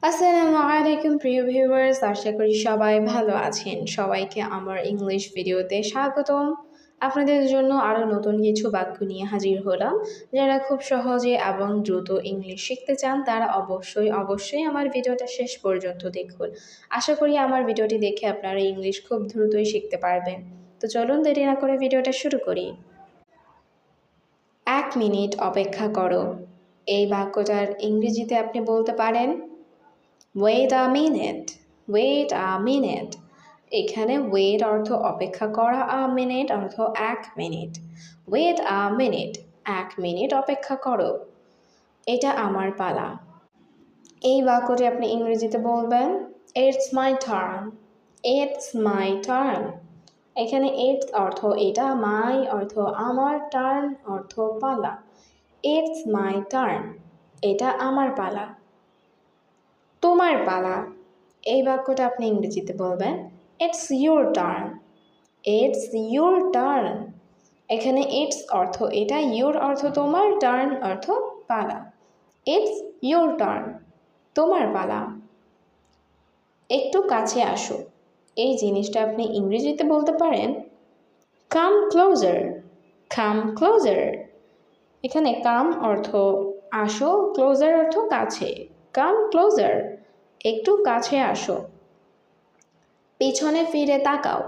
আসসালামু আলাইকুম প্রিয় ভিউয়ার্স, আশা করি সবাই ভালো আছেন। সবাইকে আমার ইংলিশ ভিডিওতে স্বাগতম। আপনাদের জন্য আরও নতুন কিছু বাক্য নিয়ে হাজির হলাম। যারা খুব সহজে এবং দ্রুত ইংলিশ শিখতে চান তারা অবশ্যই আমার ভিডিওটা শেষ পর্যন্ত দেখুন। আশা করি আমার ভিডিওটি দেখে আপনারা ইংলিশ খুব দ্রুতই শিখতে পারবেন। তো চলুন দেরি না করে ভিডিওটা শুরু করি। 1 মিনিট অপেক্ষা করো। এই বাক্যটার ইংরেজিতে আপনি বলতে পারেন Wait a minute, wait a minute. এখানে wait অর্থ অপেক্ষা করা, a minute অর্থ 1 minute. Wait a minute, 1 minute অপেক্ষা করো। এটা আমার পালা। এই বাক্যটি আপনি ইংরেজিতে বলবেন It's my turn, it's my turn. এখানে it's অর্থ এটা, my অর্থ আমার, turn অর্থ পালা। It's my turn, এটা আমার পালা। তোমার পালা। এই বাক্যটা আপনি ইংরেজিতে বলবেন It's your turn, it's your turn. এখানে it's অর্থ এটা, your অর্থ তোমার, turn অর্থ পালা। It's your turn, তোমার পালা। একটু কাছে আসো। এই জিনিসটা আপনি ইংরেজিতে বলতে পারেন Come closer, come closer. এখানে come অর্থ আসো, closer অর্থ কাছে। Come closer, একটু কাছে আসো। পিছনে ফিরে তাকাও।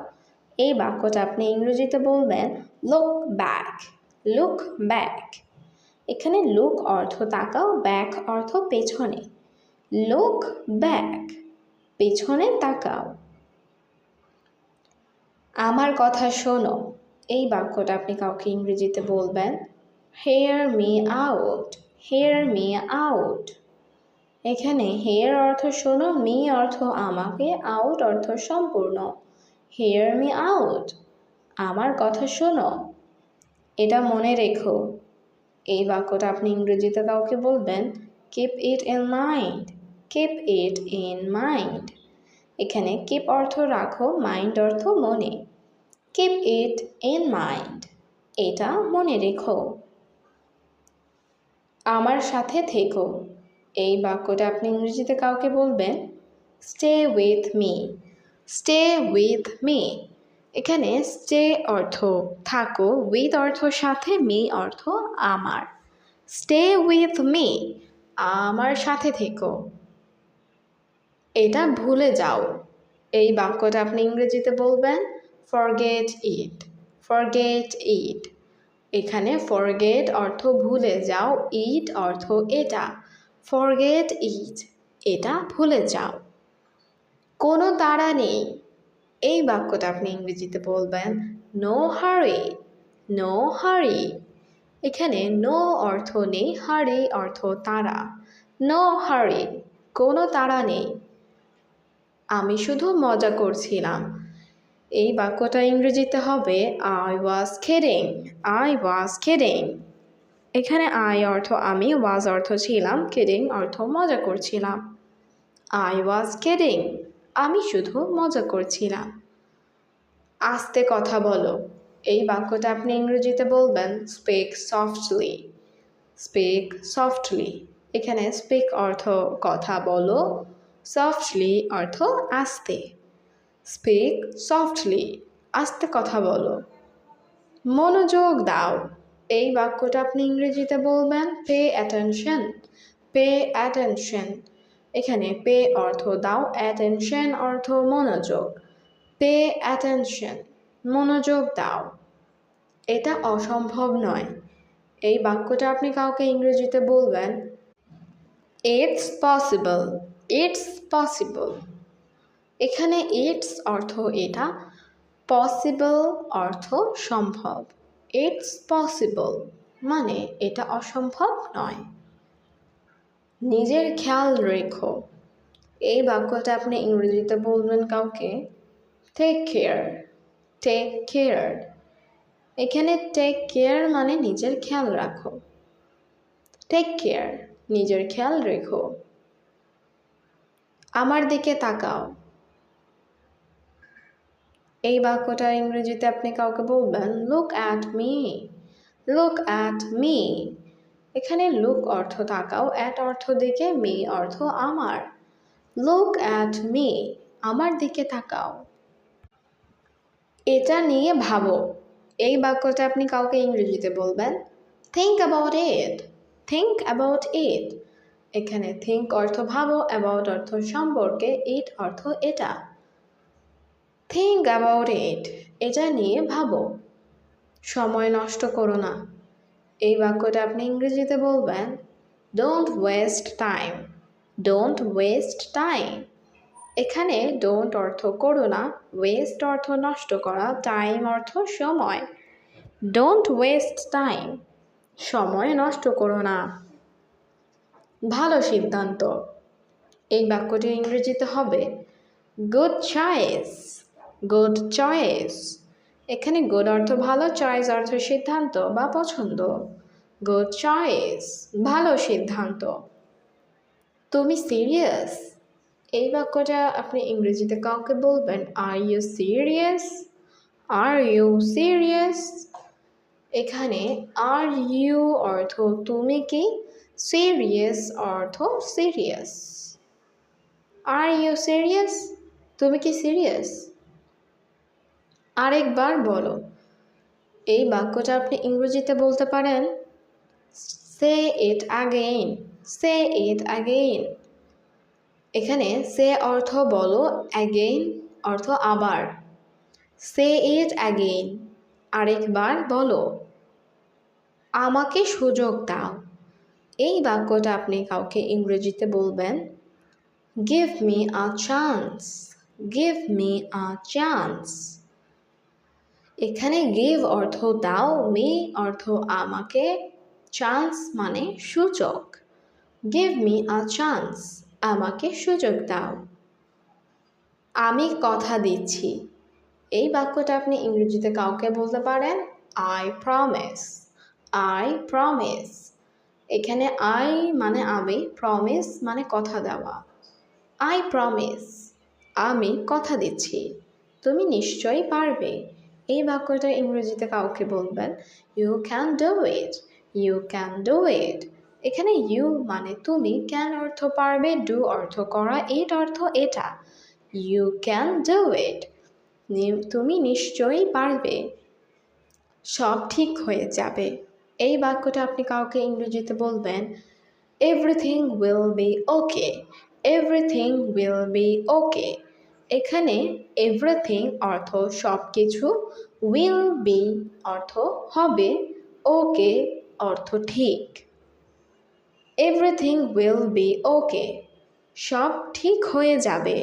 এই বাক্যটা আপনি ইংরেজিতে বলবেন look back, look back. এখানে look অর্থ তাকাও, back অর্থ পেছনে। look back, পেছনে তাকাও। আমার কথা শোনো। এই বাক্যটা আপনি কাউকে ইংরেজিতে বলবেন hear me out, hear me out. এখানে hear অর্থ শোনো, me অর্থ আমাকে, out অর্থ সম্পূর্ণ। hear me out, আমার কথা শোনো। এটা মনে রেখো। এই বাক্যটা আপনি ইংরেজিতে কাউকে বলবেন keep it in mind, keep it in mind. এখানে keep অর্থ রাখো, mind অর্থ মনে। keep it in mind, এটা মনে রেখো। আমার সাথে থেকো। এই বাক্যটা আপনি ইংরেজিতে কাউকে বলবেন stay with me, stay with me. এখানে stay অর্থ থাকো, with অর্থ সাথে, me অর্থ আমার। stay with me, আমার সাথে থেকো। এটা ভুলে যাও। এই বাক্যটা আপনি ইংরেজিতে বলবেন forget it, forget it. এখানে forget অর্থ ভুলে যাও, it অর্থ এটা। forget it, এটা ভুলে যাও। কোনো তাড়া নেই। এই বাক্যটা আপনি ইংরেজিতে বলবেন no hurry, no hurry. এখানে no অর্থ নেই, hurry অর্থ তাড়া। no hurry, কোনো তাড়া নেই। আমি শুধু মজা করছিলাম। এই বাক্যটা ইংরেজিতে হবে I was kidding, I was kidding. এখানে I অর্থ আমি, was অর্থ ছিলাম, kidding অর্থ মজা করছিলাম। I was kidding, আমি শুধু মজা করছিলাম। আস্তে কথা বলো। এই বাক্যটা আপনি ইংরেজিতে বলবেন speak softly, speak softly. এখানে speak অর্থ কথা বলো, softly অর্থ আস্তে। speak softly, আস্তে কথা বলো। মনোযোগ দাও। এই বাক্যটা আপনি ইংরেজিতে বলবেন pay attention, pay attention. এখানে pay অর্থ দাও, attention অর্থ মনোযোগ। pay attention, মনোযোগ দাও। এটা অসম্ভব নয়। এই বাক্যটা আপনি কাউকে ইংরেজিতে বলবেন it's possible, it's possible. এখানে it's অর্থ এটা, possible অর্থ সম্ভব। it's possible মানে এটা অসম্ভব নয়। নিজের খেয়াল রেখো। এই বাক্যটা আপনি ইংরেজিতে বলবেন কাউকে take care, take care. এখানে take care মানে নিজের খেয়াল রাখো। take care, নিজের খেয়াল রেখো। আমার দিকে তাকাও। এই বাক্যটা ইংরেজিতে আপনি কাউকে বলবেন look at me, look at me. এখানে look অর্থ তাকাও, at অর্থ দিকে, me অর্থ আমার। Look at me. আমার দিকে তাকাও। এটা নিয়ে ভাবো। এই বাক্যটা আপনি কাউকে ইংরেজিতে বলবেন think about it. Think about it. এখানে think অর্থ ভাবো, about অর্থ সম্পর্কে, it অর্থ এটা। Think about it. এটা নিয়ে ভাবো। সময় নষ্ট করো না। এই বাক্যটা আপনি ইংরেজিতে বলবেন don't waste time. Don't waste time. এখানে don't অর্থ করো না, waste অর্থ নষ্ট করা, time অর্থ সময়। Don't waste time. সময় নষ্ট করো না। ভালো সিদ্ধান্ত। এই বাক্যটি ইংরেজিতে হবে good choice. Good choice. এখানে good অর্থ ভালো, choice অর্থ সিদ্ধান্ত বা পছন্দ। Good choice. ভালো সিদ্ধান্ত। তুমি সিরিয়াস? এই বাক্যটা আপনি ইংরেজিতে কাউকে বলবেন are you serious? Are you serious? এখানে are you অর্থ তুমি কি, serious অর্থ সিরিয়াস। Are you serious? তুমি কি সিরিয়াস? আরেকবার বলো। এই বাক্যটা আপনি ইংরেজিতে বলতে পারেন say it again. Say it again. এখানে say অর্থ বলো, again অর্থ আবার। Say it again. আরেকবার বলো। আমাকে সুযোগ দাও। এই বাক্যটা আপনি কাউকে ইংরেজিতে বলবেন give me a chance. Give me a chance. এখানে give অর্থ দাও, me অর্থ আমাকে, chance মানে সুযোগ। Give me a chance. আমাকে সুযোগ দাও। আমি কথা দিচ্ছি। এই বাক্যটা আপনি ইংরেজিতে কাউকে বলতে পারেন I promise. I promise. এখানে I মানে আমি, promise মানে কথা দেওয়া। I promise. আমি কথা দিচ্ছি। তুমি নিশ্চয়ই পারবে। এই বাক্যটা ইংরেজিতে কাউকে বলবেন you can do it. You can do it. এখানে you মানে তুমি, can অর্থ পারবে, do অর্থ করা, it অর্থ এটা। You can do it. তুমি নিশ্চয়ই পারবে। সব ঠিক হয়ে যাবে। এই বাক্যটা আপনি কাউকে ইংরেজিতে বলবেন everything will be okay. Everything will be okay. এখানে everything অর্থ সব কিছু, will be অর্থ হবে, okay অর্থ ঠিক। Everything will be okay. সব ঠিক হয়ে যাবে।